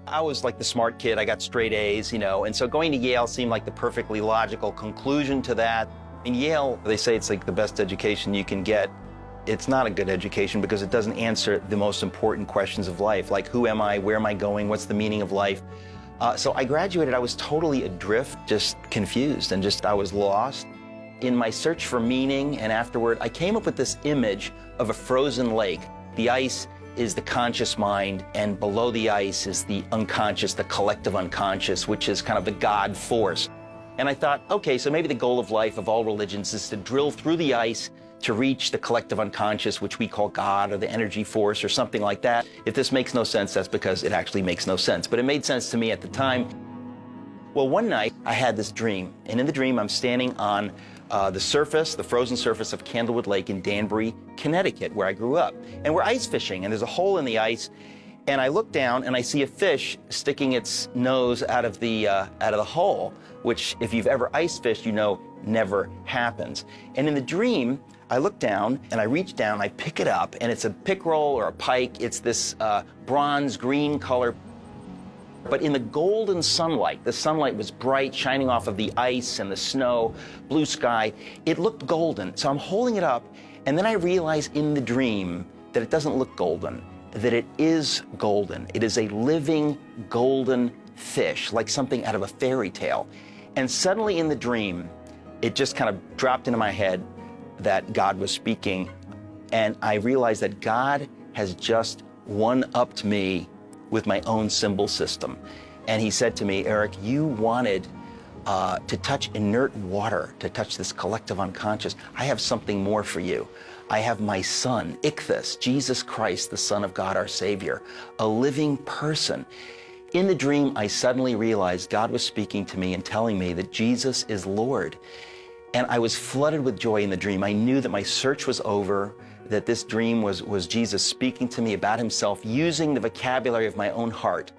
I was like the smart kid. I got straight A's, you know, and so going to Yale seemed like the perfectly logical conclusion to that. In Yale, they say it's like the best education you can get. It's not a good education because it doesn't answer the most important questions of life, like who am I, where am I going, what's the meaning of life? So I graduated, I was totally adrift, just confused, and I was lost. In my search for meaning and afterward, I came up with this image of a frozen lake. The ice is the conscious mind, and below the ice is the unconscious, the collective unconscious, which is kind of the God force. And I thought, okay, so maybe the goal of life of all religions is to drill through the ice to reach the collective unconscious, which we call God or the energy force or something like that. If this makes no sense, that's because it actually makes no sense. But it made sense to me at the time. Well, one night I had this dream, and in the dream I'm standing on the surface, the frozen surface of Candlewood Lake in Danbury, Connecticut, where I grew up. And we're ice fishing, and there's a hole in the ice, and I look down and I see a fish sticking its nose out of the hole, which if you've ever ice fished, you know never happens. And in the dream, I look down and I reach down, I pick it up, and it's a pickerel or a pike. It's this bronze green color. But in the golden sunlight, the sunlight was bright, shining off of the ice and the snow, blue sky. It looked golden. So I'm holding it up, and then I realize in the dream that it doesn't look golden, that it is golden. It is a living golden fish, like something out of a fairy tale. And suddenly in the dream, it just kind of dropped into my head that God was speaking, and I realized that God has just one-upped me with my own symbol system. And he said to me, Eirick, you wanted to touch inert water, to touch this collective unconscious. I have something more for you. I have my son, Ichthus, Jesus Christ, the Son of God, our Savior, a living person. In the dream, I suddenly realized God was speaking to me and telling me that Jesus is Lord. And I was flooded with joy in the dream. I knew that my search was over, that this dream was Jesus speaking to me about himself, using the vocabulary of my own heart.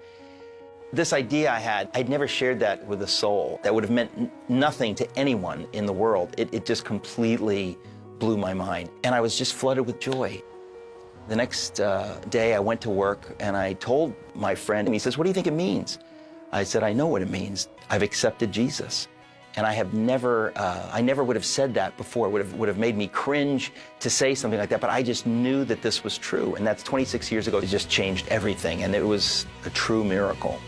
This idea I had, I'd never shared that with a soul. That would have meant nothing to anyone in the world. It just completely blew my mind. And I was just flooded with joy. The next day I went to work and I told my friend, and he says, what do you think it means? I said, I know what it means. I've accepted Jesus. And I never would have said that before. It would have made me cringe to say something like that, but I just knew that this was true. And that's 26 years ago. It just changed everything, and it was a true miracle.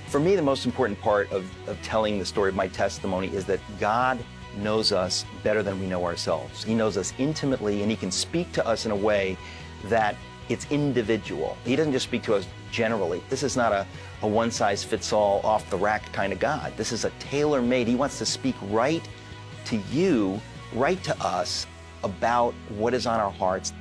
For me, the most important part of telling the story of my testimony is that God knows us better than we know ourselves. He knows us intimately, and he can speak to us in a way that it's individual. He doesn't just speak to us generally. This is not a one-size-fits-all, off-the-rack kind of God. This is a tailor-made. He wants to speak right to you, right to us, about what is on our hearts.